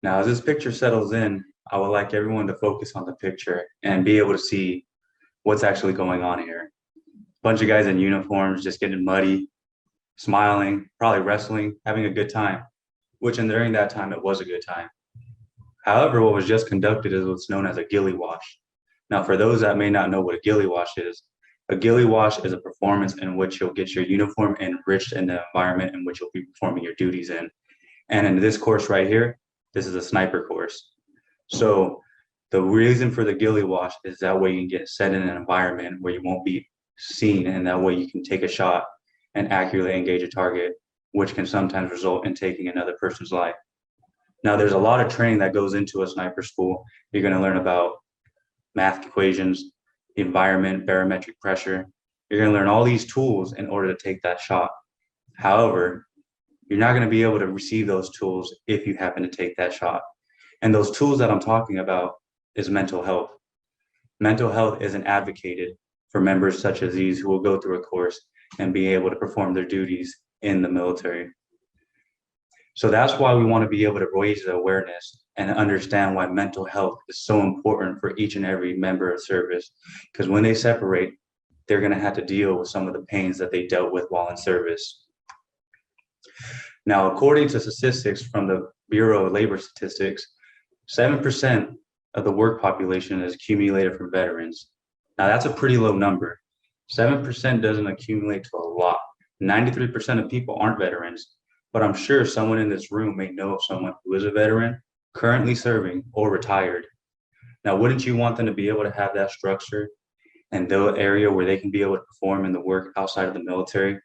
Now, as this picture settles in, I would like everyone to focus on the picture and be able to see what's actually going on here. Bunch of guys in uniforms just getting muddy, smiling, probably wrestling, having a good time, which during that time, it was a good time. However, what was just conducted is what's known as a ghillie wash. Now, for those that may not know what a ghillie wash is, a ghillie wash is a performance in which you'll get your uniform enriched in the environment in which you'll be performing your duties in. And in this course right here, this is a sniper course. So the reason for the ghillie wash is that way you can get set in an environment where you won't be seen, and that way you can take a shot and accurately engage a target, which can sometimes result in taking another person's life. Now, there's a lot of training that goes into a sniper school. You're going to learn about math equations, the environment, barometric pressure. You're going to learn all these tools in order to take that shot. However, you're not going to be able to receive those tools if you happen to take that shot. And those tools that I'm talking about is mental health. Mental health isn't advocated for members such as these who will go through a course and be able to perform their duties in the military. So that's why we want to be able to raise the awareness and understand why mental health is so important for each and every member of service. Because when they separate, they're going to have to deal with some of the pains that they dealt with while in service. Now, according to statistics from the Bureau of Labor Statistics, 7% of the work population is accumulated from veterans. Now, that's a pretty low number. 7% doesn't accumulate to a lot. 93% of people aren't veterans, but I'm sure someone in this room may know of someone who is a veteran, currently serving, or retired. Now, wouldn't you want them to be able to have that structure and the area where they can be able to perform in the work outside of the military?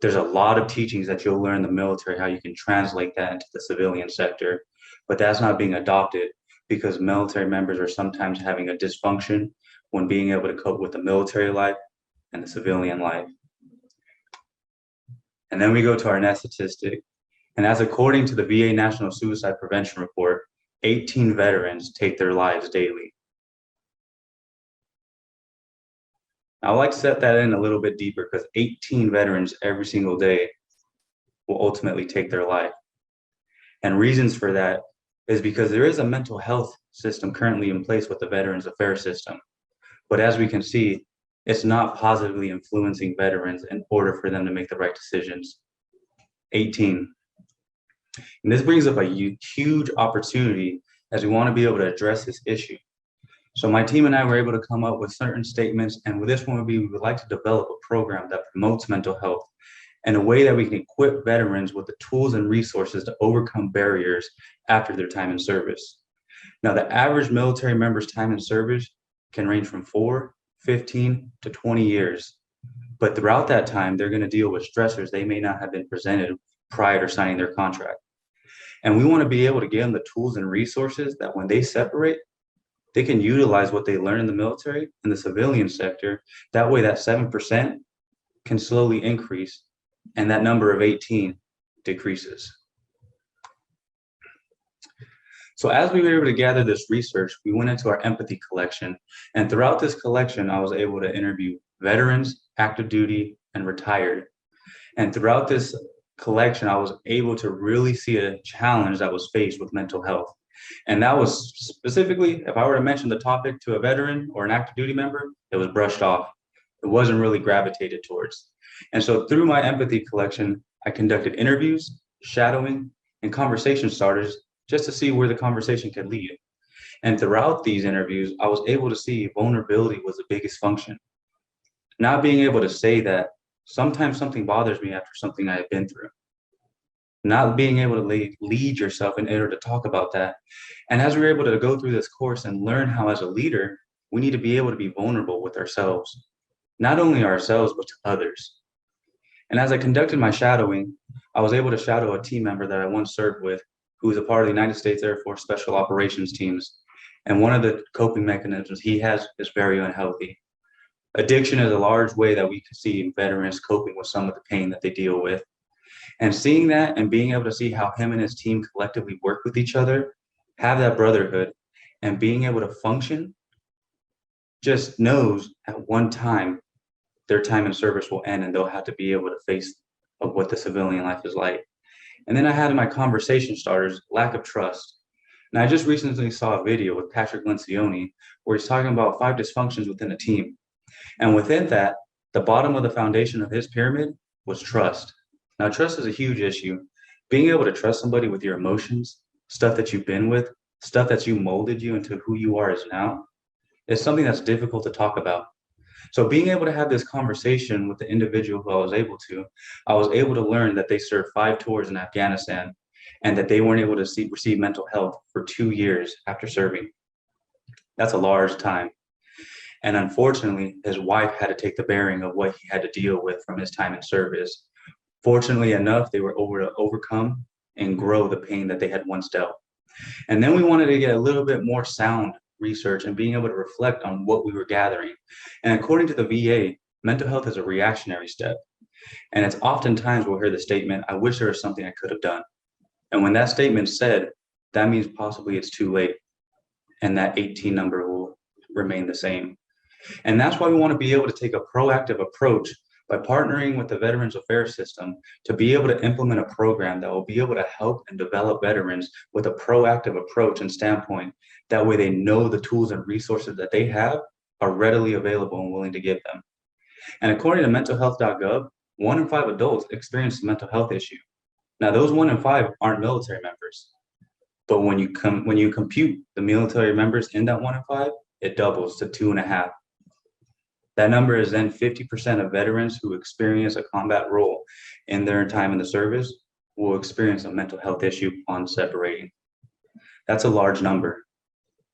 There's a lot of teachings that you'll learn in the military, how you can translate that into the civilian sector, but that's not being adopted because military members are sometimes having a dysfunction when being able to cope with the military life and the civilian life. And then we go to our next statistic, and that's according to the VA National Suicide Prevention Report, 18 veterans take their lives daily. I would like to set that in a little bit deeper because 18 veterans every single day will ultimately take their life. And reasons for that is because there is a mental health system currently in place with the Veterans Affairs system. But as we can see, it's not positively influencing veterans in order for them to make the right decisions. 18. And this brings up a huge opportunity as we want to be able to address this issue. So my team and I were able to come up with certain statements, and with this one we would like to develop a program that promotes mental health in a way that we can equip veterans with the tools and resources to overcome barriers after their time in service. Now, the average military member's time in service can range from 4, 15 to 20 years. But throughout that time, they're going to deal with stressors they may not have been presented prior to signing their contract. And we want to be able to give them the tools and resources that when they separate, they can utilize what they learn in the military and the civilian sector. That way, that 7% can slowly increase and that number of 18 decreases. So as we were able to gather this research, we went into our empathy collection. And throughout this collection, I was able to interview veterans, active duty, and retired. And throughout this collection, I was able to really see a challenge that was faced with mental health. And that was specifically, if I were to mention the topic to a veteran or an active duty member, it was brushed off. It wasn't really gravitated towards. And so through my empathy collection, I conducted interviews, shadowing, and conversation starters just to see where the conversation could lead. And throughout these interviews, I was able to see vulnerability was the biggest function. Not being able to say that sometimes something bothers me after something I have been through. Not being able to lead yourself in order to talk about that. And as we were able to go through this course and learn how as a leader, we need to be able to be vulnerable with ourselves. Not only ourselves, but to others. And as I conducted my shadowing, I was able to shadow a team member that I once served with, who was a part of the United States Air Force Special Operations teams. And one of the coping mechanisms he has is very unhealthy. Addiction is a large way that we can see veterans coping with some of the pain that they deal with. And seeing that and being able to see how him and his team collectively work with each other, have that brotherhood, and being able to function, just knows at one time their time in service will end and they'll have to be able to face of what the civilian life is like. And then I had in my conversation starters, lack of trust. And I just recently saw a video with Patrick Lencioni where he's talking about 5 dysfunctions within a team. And within that, the bottom of the foundation of his pyramid was trust. Now, trust is a huge issue. Being able to trust somebody with your emotions, stuff that you've been with, stuff that's you molded you into who you are as now, is something that's difficult to talk about. So being able to have this conversation with the individual who I was able to learn that they served 5 tours in Afghanistan and that they weren't able to receive mental health for 2 years after serving. That's a large time. And unfortunately, his wife had to take the bearing of what he had to deal with from his time in service. Fortunately enough, they were able to overcome and grow the pain that they had once dealt. And then we wanted to get a little bit more sound research and being able to reflect on what we were gathering. And according to the VA, mental health is a reactionary step. And it's oftentimes we'll hear the statement, I wish there was something I could have done. And when that statement's said, that means possibly it's too late. And that 18 number will remain the same. And that's why we want to be able to take a proactive approach by partnering with the Veterans Affairs System to be able to implement a program that will be able to help and develop veterans with a proactive approach and standpoint. That way they know the tools and resources that they have are readily available and willing to give them. And according to mentalhealth.gov, 1 in 5 adults experience a mental health issue. Now, those 1 in 5 aren't military members. But when you compute the military members in that 1 in 5, it doubles to 2.5. That number is then 50% of veterans who experience a combat role in their time in the service will experience a mental health issue upon separating. That's a large number.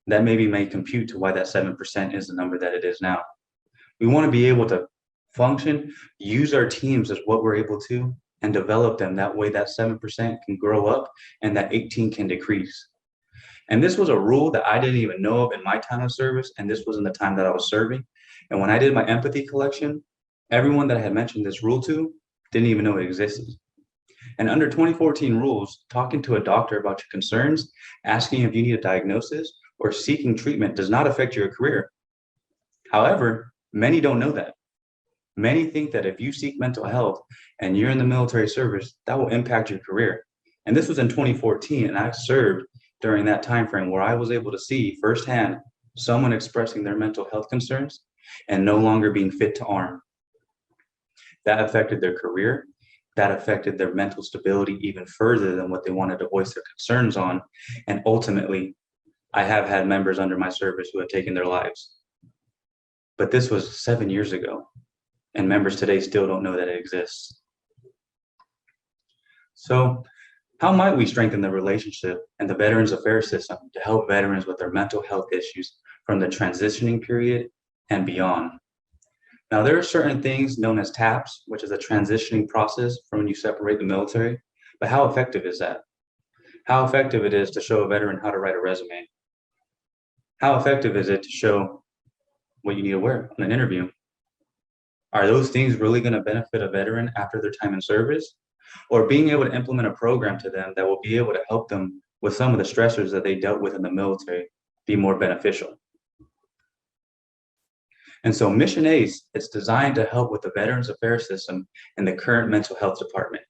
That maybe may compute to why that 7% is the number that it is now. We want to be able to function, use our teams as what we're able to, and develop them. That way that 7% can grow up and that 18 can decrease. And this was a rule that I didn't even know of in my time of service, and this was in the time that I was serving. And when I did my empathy collection, everyone that I had mentioned this rule to didn't even know it existed. And under 2014 rules, talking to a doctor about your concerns, asking if you need a diagnosis, or seeking treatment does not affect your career. However, many don't know that. Many think that if you seek mental health and you're in the military service, that will impact your career. And this was in 2014, and I served during that time frame where I was able to see firsthand someone expressing their mental health concerns and no longer being fit to arm. That affected their career. That affected their mental stability even further than what they wanted to voice their concerns on. And ultimately, I have had members under my service who have taken their lives. But this was 7 years ago, and members today still don't know that it exists. So, how might we strengthen the relationship and the Veterans Affairs System to help veterans with their mental health issues from the transitioning period and beyond? Now, there are certain things known as TAPS, which is a transitioning process from when you separate the military, but how effective is that? How effective it is to show a veteran how to write a resume? How effective is it to show what you need to wear on an interview? Are those things really going to benefit a veteran after their time in service? Or being able to implement a program to them that will be able to help them with some of the stressors that they dealt with in the military be more beneficial? And so Mission ACE, it's designed to help with the Veterans Affairs System and the current mental health department.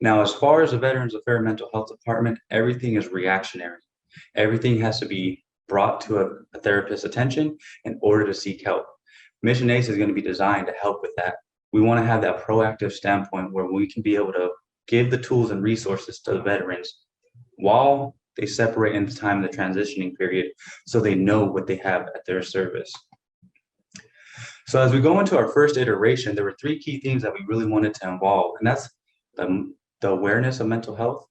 Now, as far as the Veterans Affairs mental health department, everything is reactionary. Everything has to be brought to a therapist's attention in order to seek help. Mission ACE is going to be designed to help with that. We want to have that proactive standpoint where we can be able to give the tools and resources to the veterans while they separate in the time of the transitioning period so they know what they have at their service. So as we go into our first iteration, there were 3 key themes that we really wanted to involve, and that's the awareness of mental health,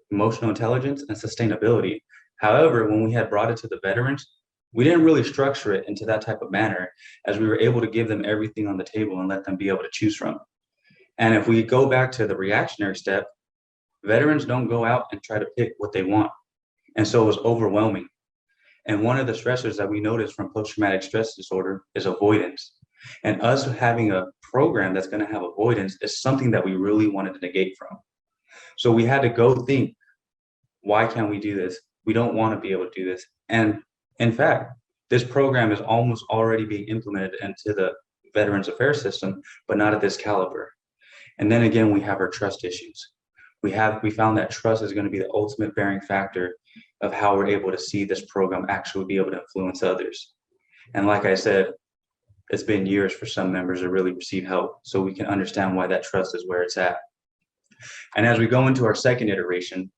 emotional intelligence, and sustainability. However, when we had brought it to the veterans, we didn't really structure it into that type of manner, as we were able to give them everything on the table and let them be able to choose from. And if we go back to the reactionary step, veterans don't go out and try to pick what they want. And so it was overwhelming. And one of the stressors that we noticed from post-traumatic stress disorder is avoidance. And us having a program that's going to have avoidance is something that we really wanted to negate from. So we had to go think, why can't we do this? We don't want to be able to do this. And in fact, this program is almost already being implemented into the Veterans Affairs System, but not at this caliber. And then again, we have our trust issues. We found that trust is going to be the ultimate bearing factor of how we're able to see this program actually be able to influence others. And like I said, it's been years for some members to really receive help, so we can understand why that trust is where it's at. And as we go into our second iteration,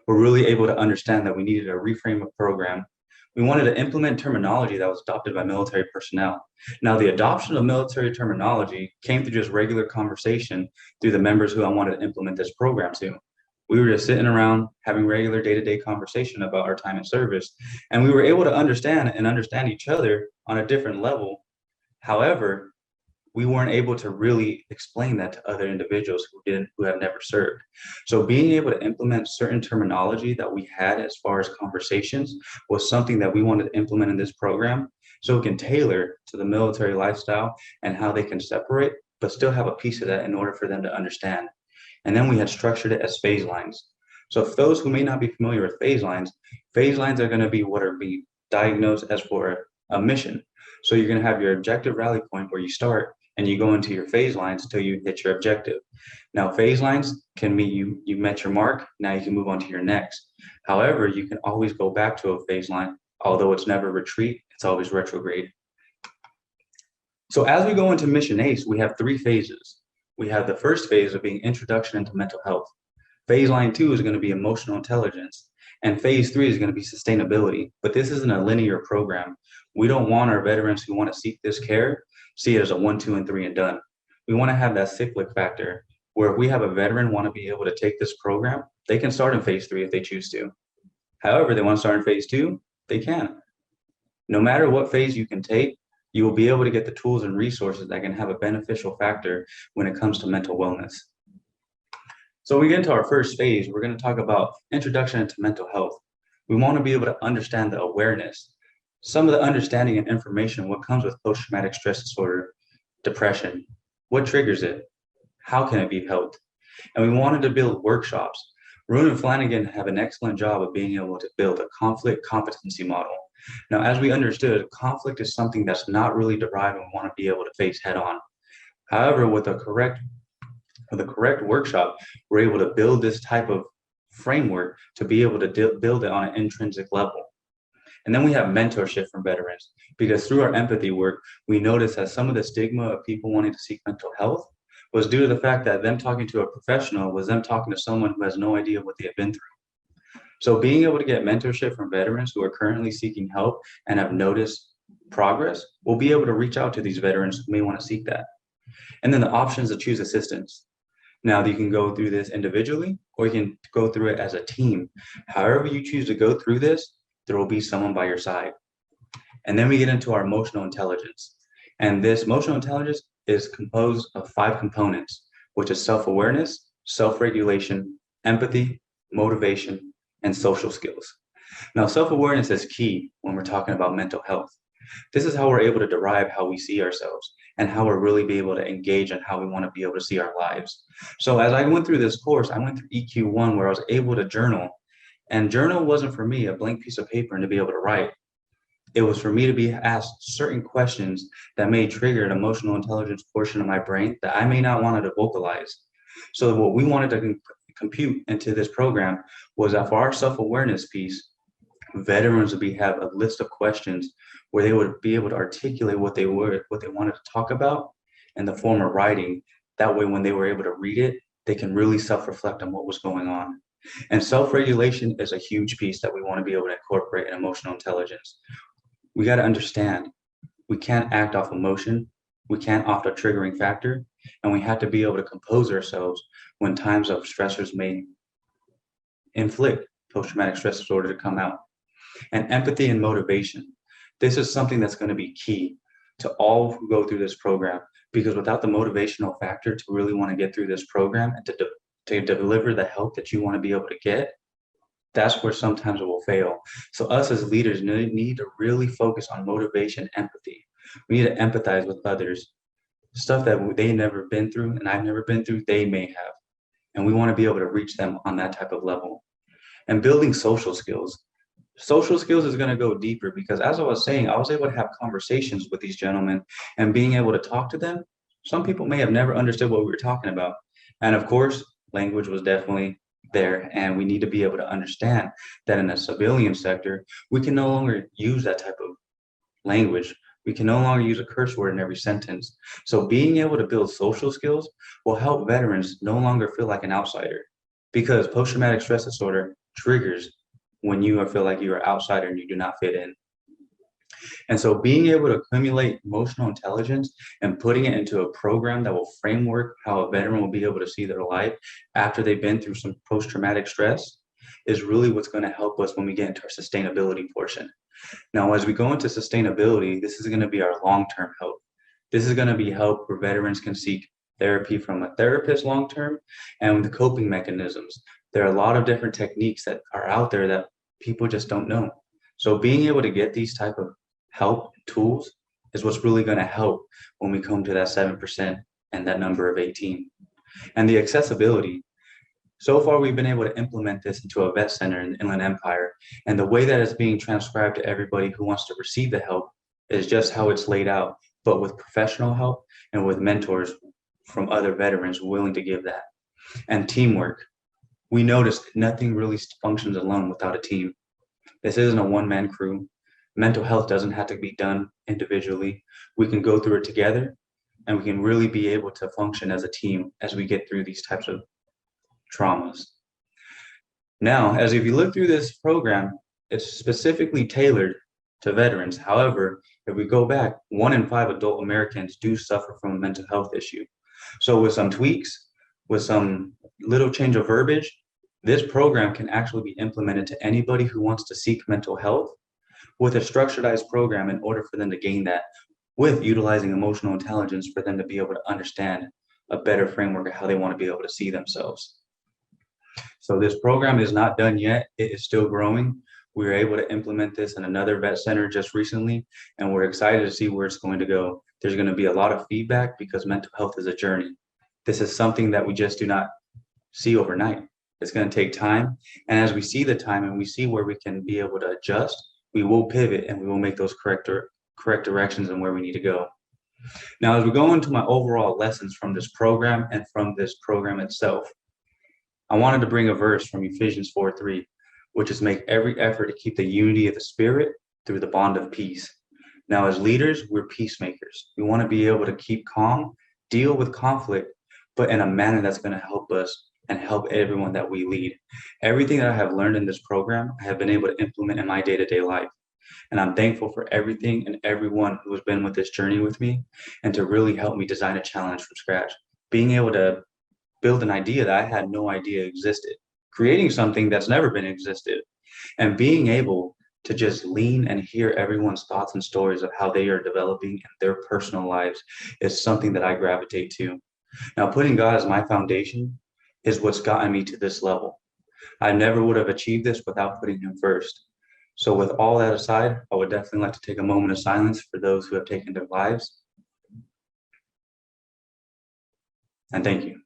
we're really able to understand that we needed a reframe of program. We wanted to implement terminology that was adopted by military personnel. Now, the adoption of military terminology came through just regular conversation through the members who I wanted to implement this program to. We were just sitting around having regular day-to-day conversation about our time in service, and we were able to understand each other on a different level. However, we weren't able to really explain that to other individuals who have never served. So being able to implement certain terminology that we had as far as conversations was something that we wanted to implement in this program so it can tailor to the military lifestyle and how they can separate, but still have a piece of that in order for them to understand. And then we had structured it as phase lines. So for those who may not be familiar with phase lines are going to be what are being diagnosed as for a mission. So you're going to have your objective rally point where you start, and you go into your phase lines until you hit your objective. Now, phase lines can mean you met your mark. Now you can move on to your next. However, you can always go back to a phase line. Although it's never retreat, it's always retrograde. So as we go into Mission ACE, we have 3 phases. We have the first phase of being introduction into mental health. Phase line 2 is going to be emotional intelligence. And phase 3 is going to be sustainability. But this isn't a linear program. We don't want our veterans who want to seek this care see it as a 1, 2, and 3 and done. We want to have that cyclic factor where if we have a veteran want to be able to take this program, they can start in phase 3 if they choose to. However, they want to start in phase 2, they can. No matter what phase you can take, you will be able to get the tools and resources that can have a beneficial factor when it comes to mental wellness. So we get into our first phase, we're going to talk about introduction into mental health. We want to be able to understand the awareness, some of the understanding and information, what comes with post-traumatic stress disorder, depression, what triggers it, how can it be helped? And we wanted to build workshops. Roone and Flanagan have an excellent job of being able to build a conflict competency model. Now, as we understood, conflict is something that's not really derived and we want to be able to face head on. However, with the correct workshop, we're able to build this type of framework to be able to build it on an intrinsic level. And then we have mentorship from veterans, because through our empathy work, we noticed that some of the stigma of people wanting to seek mental health was due to the fact that them talking to a professional was them talking to someone who has no idea what they have been through. So being able to get mentorship from veterans who are currently seeking help and have noticed progress, we'll be able to reach out to these veterans who may want to seek that. And then the options to choose assistance. Now, you can go through this individually, or you can go through it as a team. However you choose to go through this, there will be someone by your side. And then we get into our emotional intelligence. And this emotional intelligence is composed of 5 components, which is self-awareness, self-regulation, empathy, motivation, and social skills. Now, self-awareness is key when we're talking about mental health. This is how we're able to derive how we see ourselves and how we're really be able to engage in how we want to be able to see our lives. So as I went through this course, I went through EQ1 where I was able to journal. And journal wasn't for me a blank piece of paper and to be able to write. It was for me to be asked certain questions that may trigger an emotional intelligence portion of my brain that I may not want to vocalize. So what we wanted to compute into this program was that for our self-awareness piece, veterans would have a list of questions where they would be able to articulate what they wanted to talk about in the form of writing. That way, when they were able to read it, they can really self-reflect on what was going on. And self-regulation is a huge piece that we want to be able to incorporate in emotional intelligence. We got to understand, we can't act off emotion, we can't off a triggering factor, and we have to be able to compose ourselves when times of stressors may inflict post-traumatic stress disorder to come out. And empathy and motivation. This is something that's going to be key to all who go through this program, because without the motivational factor to really want to get through this program and to deliver the help that you want to be able to get, that's where sometimes it will fail. So us as leaders need to really focus on motivation, empathy. We need to empathize with others. Stuff that they never been through and I've never been through, they may have. And we want to be able to reach them on that type of level. And building social skills. Social skills is going to go deeper because, as I was saying, I was able to have conversations with these gentlemen and being able to talk to them. Some people may have never understood what we were talking about. And of course, language was definitely there, and we need to be able to understand that in a civilian sector, we can no longer use that type of language. We can no longer use a curse word in every sentence. So being able to build social skills will help veterans no longer feel like an outsider, because post-traumatic stress disorder triggers when you feel like you're an outsider and you do not fit in. And so being able to accumulate emotional intelligence and putting it into a program that will framework how a veteran will be able to see their life after they've been through some post-traumatic stress is really what's going to help us when we get into our sustainability portion. Now, as we go into sustainability, this is going to be our long-term help. This is going to be help where veterans can seek therapy from a therapist long-term, and the coping mechanisms. There are a lot of different techniques that are out there that people just don't know. So being able to get these type of help tools is what's really going to help when we come to that 7% and that number of 18. And the accessibility. So far, we've been able to implement this into a vet center in the Inland Empire. And the way that it's being transcribed to everybody who wants to receive the help is just how it's laid out, but with professional help and with mentors from other veterans willing to give that. And teamwork. We noticed nothing really functions alone without a team. This isn't a one-man crew. Mental health doesn't have to be done individually. We can go through it together, and we can really be able to function as a team as we get through these types of traumas. Now, as if you look through this program, it's specifically tailored to veterans. However, if we go back, 1 in 5 adult Americans do suffer from a mental health issue. So with some tweaks, with some little change of verbiage, this program can actually be implemented to anybody who wants to seek mental health with a structuredized program in order for them to gain that, with utilizing emotional intelligence for them to be able to understand a better framework of how they want to be able to see themselves. So this program is not done yet. It is still growing. We were able to implement this in another vet center just recently, and we're excited to see where it's going to go. There's going to be a lot of feedback because mental health is a journey. This is something that we just do not see overnight. It's going to take time. And as we see the time and we see where we can be able to adjust, we will pivot and we will make those correct directions and where we need to go. Now, as we go into my overall lessons from this program and from this program itself, I wanted to bring a verse from Ephesians 4:3, which is make every effort to keep the unity of the Spirit through the bond of peace. Now, as leaders, we're peacemakers. We want to be able to keep calm, deal with conflict, but in a manner that's going to help us and help everyone that we lead. Everything that I have learned in this program, I have been able to implement in my day-to-day life. And I'm thankful for everything and everyone who has been with this journey with me and to really help me design a challenge from scratch. Being able to build an idea that I had no idea existed, creating something that's never been existed, and being able to just lean and hear everyone's thoughts and stories of how they are developing in their personal lives is something that I gravitate to. Now, putting God as my foundation is what's gotten me to this level. I never would have achieved this without putting Him first. So with all that aside, I would definitely like to take a moment of silence for those who have taken their lives. And thank you.